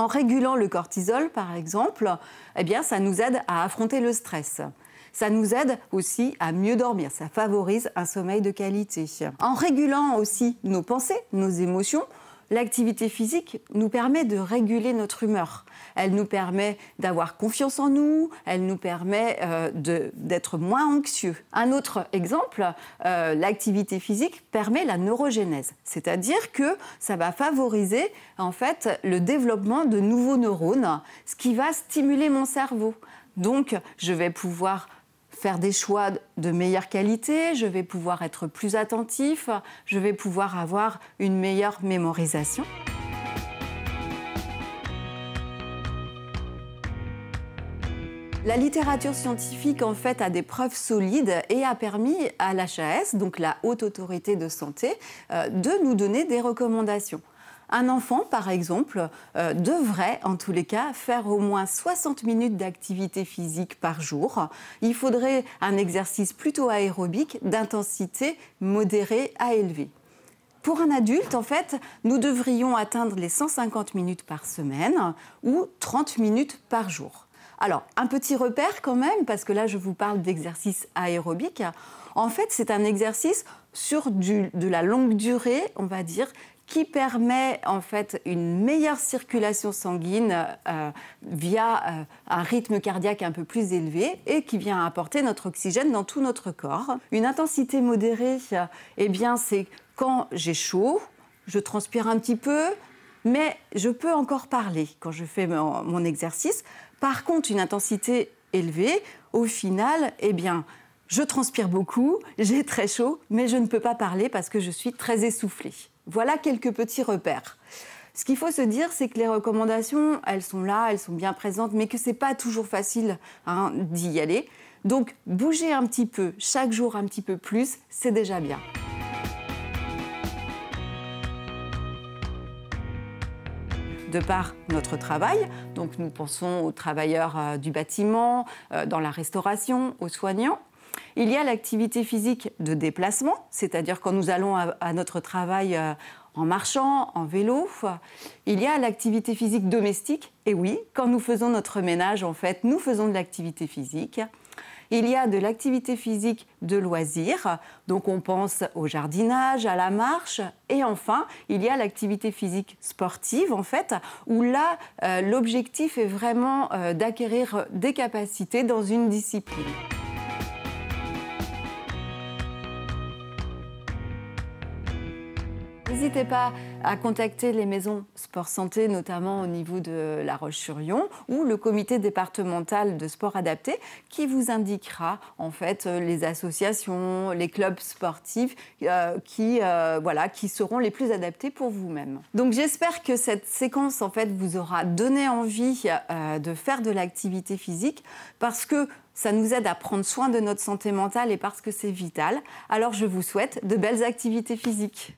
En régulant le cortisol, par exemple, eh bien, ça nous aide à affronter le stress. Ça nous aide aussi à mieux dormir, ça favorise un sommeil de qualité. En régulant aussi nos pensées, nos émotions, l'activité physique nous permet de réguler notre humeur. Elle nous permet d'avoir confiance en nous, elle nous permet d'être moins anxieux. Un autre exemple, l'activité physique permet la neurogénèse, c'est-à-dire que ça va favoriser en fait le développement de nouveaux neurones, ce qui va stimuler mon cerveau. Donc, je vais pouvoir faire des choix de meilleure qualité, je vais pouvoir être plus attentif, je vais pouvoir avoir une meilleure mémorisation. La littérature scientifique en fait a des preuves solides et a permis à l'HAS, donc la Haute Autorité de Santé, de nous donner des recommandations. Un enfant, par exemple, devrait, en tous les cas, faire au moins 60 minutes d'activité physique par jour. Il faudrait un exercice plutôt aérobique, d'intensité modérée à élevée. Pour un adulte, en fait, nous devrions atteindre les 150 minutes par semaine ou 30 minutes par jour. Alors, un petit repère quand même, parce que là, je vous parle d'exercice aérobique. En fait, c'est un exercice sur de la longue durée, on va dire, qui permet en fait une meilleure circulation sanguine via un rythme cardiaque un peu plus élevé et qui vient apporter notre oxygène dans tout notre corps. Une intensité modérée, eh bien, c'est quand j'ai chaud, je transpire un petit peu, mais je peux encore parler quand je fais mon exercice. Par contre, une intensité élevée, au final, eh bien, je transpire beaucoup, j'ai très chaud, mais je ne peux pas parler parce que je suis très essoufflée. Voilà quelques petits repères. Ce qu'il faut se dire, c'est que les recommandations, elles sont là, elles sont bien présentes, mais que ce n'est pas toujours facile d'y aller. Donc, bouger un petit peu, chaque jour un petit peu plus, c'est déjà bien. De par notre travail, donc nous pensons aux travailleurs du bâtiment, dans la restauration, aux soignants. Il y a l'activité physique de déplacement, c'est-à-dire quand nous allons à notre travail en marchant, en vélo. Il y a l'activité physique domestique, et oui, quand nous faisons notre ménage, en fait, nous faisons de l'activité physique. Il y a de l'activité physique de loisirs, donc on pense au jardinage, à la marche. Et enfin, il y a l'activité physique sportive, en fait, où là, l'objectif est vraiment d'acquérir des capacités dans une discipline. N'hésitez pas à contacter les maisons sport santé, notamment au niveau de La Roche-sur-Yon, ou le comité départemental de sport adapté, qui vous indiquera en fait les associations, les clubs sportifs qui seront les plus adaptés pour vous-même. Donc j'espère que cette séquence en fait vous aura donné envie de faire de l'activité physique, parce que ça nous aide à prendre soin de notre santé mentale et parce que c'est vital. Alors je vous souhaite de belles activités physiques.